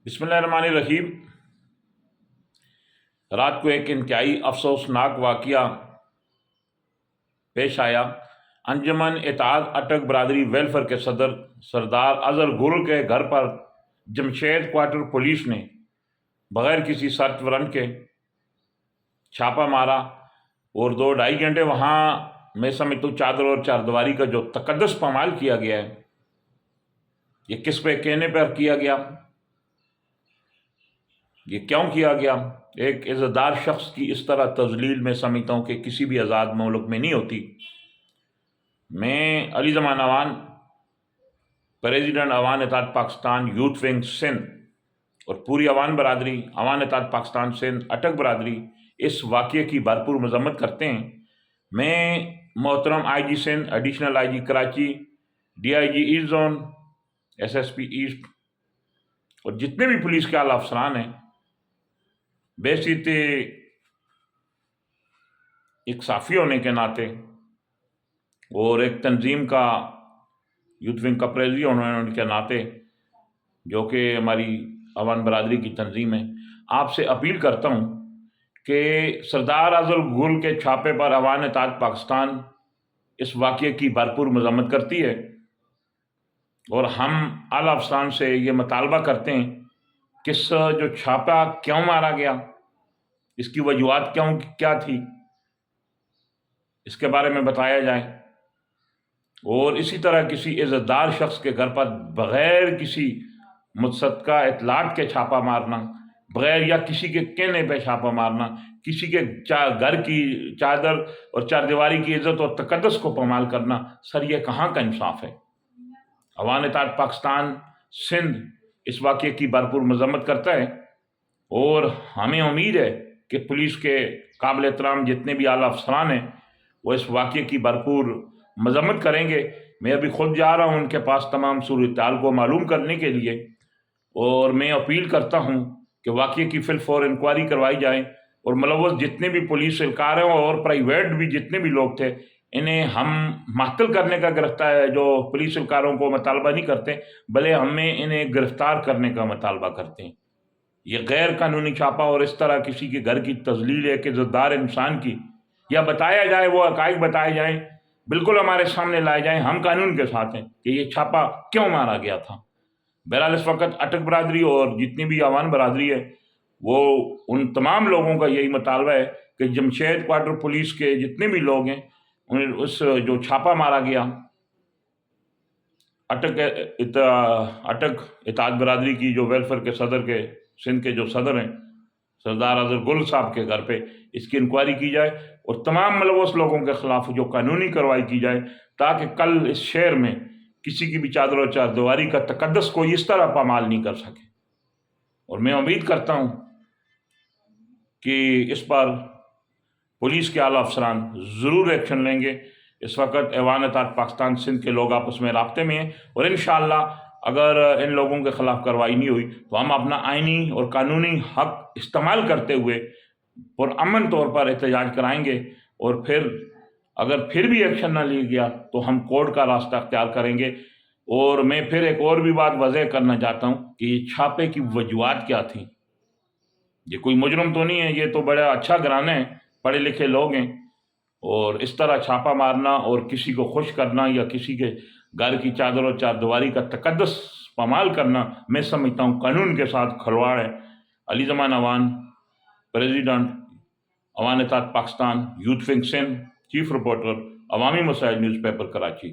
बिस्मिल्लाहिर्रहमानिर्रहीम। रात को एक इंतहाई अफसोसनाक वाक़या पेश आया। अंजुमन इत्तेहाद अटक बरादरी वेलफेयर के सदर सरदार अजहर गुल के घर पर जमशेद क्वार्टर पुलिस ने बगैर किसी सर्च वारंट के छापा मारा और 2-2.5 घंटे वहाँ मैं समझता हूँ चादर और चारदीवारी का जो तकद्दुस पामाल किया गया है, ये किस पे कहने पर किया गया, ये क्यों किया गया। एक इज़्ज़तदार शख्स की इस तरह तज़लील मैं समझता हूँ कि किसी भी आज़ाद मुल्क में नहीं होती। मैं Ali Zaman Awan, president Awan Ittehad Pakistan youth wing Sindh और पूरी अवान बरादरी, अवान इत्तेहाद पाकिस्तान सिंध अटक बरादरी इस वाक़े की भरपूर मज़म्मत करते हैं। मैं मोहतरम IG Sindh, additional IG Karachi, DIG east zone, SSP east और जितने भी पुलिस के आला अफसरान हैं, बेसिते एक साफ़ी होने के नाते और एक तंजीम का यूथ विंग का प्रेसिडेंट होने के नाते, जो कि हमारी अवान बरादरी की तंजीम है, आपसे अपील करता हूँ कि सरदार अजहर गुल के छापे पर अवान इत्तेहाद पाकिस्तान इस वाक़े की भरपूर मज़म्मत करती है और हम आला अफसरान से ये मुतालबा करते हैं कि इस जो छापा क्यों मारा गया, इसकी वजूहात क्या थी, इसके बारे में बताया जाए। और इसी तरह किसी इज़्ज़तदार शख्स के घर पर बग़ैर किसी मुत्सद्दक़ा इतलात के छापा मारना, बग़ैर या किसी के कहने पे छापा मारना, किसी के घर की चादर और चारदीवारी की इज़्ज़त और तक़द्दुस को पामाल करना, सर ये कहाँ का इंसाफ है। अवान इत्तेहाद पाकिस्तान सिंध इस वाक़े की भरपूर मज़म्मत करता है और हमें उम्मीद है कि पुलिस के काबिल एहतराम जितने भी आला अफसरान हैं वो इस वाक़े की भरपूर मज़म्मत करेंगे। मैं अभी खुद जा रहा हूँ उनके पास तमाम सूरत-ए-हाल को मालूम करने के लिए और मैं अपील करता हूँ कि वाक़े की फिलफौर इंक्वायरी करवाई जाए और मुलव्वस जितने भी पुलिस एहलकार हैं और प्राइवेट भी जितने भी लोग थे, इन्हें हम मअतल करने का गिरफ्तार जो पुलिस एहलकारों को मुतालबा नहीं करते, बल्कि हमें इन्हें गिरफ्तार करने का मुतालबा करते हैं। ये गैर कानूनी छापा और इस तरह किसी के घर की तज़लील है कि इज़्ज़तदार इंसान की, या बताया जाए, वो हक़ाइक़ बताए जाएँ, बिल्कुल हमारे सामने लाए जाएँ। हम कानून के साथ हैं कि ये छापा क्यों मारा गया था। बहरहाल इस वक्त अटक बरादरी और जितनी भी अवान बरादरी है, वो उन तमाम लोगों का यही मुतालबा है कि जमशेद क्वार्टर पुलिस के जितने भी लोग हैं, उन्हें उस जो छापा मारा गया अटक इत्तेहाद बरादरी की जो वेलफेयर के सदर के सिंध के जो सदर हैं सरदार अजहर गुल साहब के घर पे, इसकी इंक्वायरी की जाए और तमाम मुलव्वस लोगों के ख़िलाफ़ जो कानूनी कार्रवाई की जाए, ताकि कल इस शहर में किसी की भी चादर और चारदीवारी का तक़द्दुस कोई इस तरह पामाल नहीं कर सके। और मैं उम्मीद करता हूँ कि इस पर पुलिस के आला अफसरान ज़रूर एक्शन लेंगे। इस वक्त अवान इत्तेहाद पाकिस्तान सिंध के लोग आपस में राब्ते में हैं और इंशाअल्लाह अगर इन लोगों के ख़िलाफ़ कार्रवाई नहीं हुई तो हम अपना आइनी और कानूनी हक़ इस्तेमाल करते हुए पुरअमन तौर पर एहतजाज कराएंगे और फिर अगर फिर भी एक्शन ना लिया गया तो हम कोर्ट का रास्ता अख्तियार करेंगे। और मैं फिर एक और भी बात वज़ह करना चाहता हूँ कि ये छापे की वजूहात क्या थी। ये कोई मुजरम तो नहीं है, ये तो बड़ा अच्छा घराना है, पढ़े लिखे लोग हैं और इस तरह छापा मारना और किसी को खुश करना या किसी के घर की चादर और चारदीवारी का तक़द्दुस पामाल करना, मैं समझता हूँ कानून के साथ खिलवाड़ है। Ali Zaman Awan, president Awan Ittehad Pakistan youth wing Sindh, chief reporter, Awami Masail newspaper Karachi.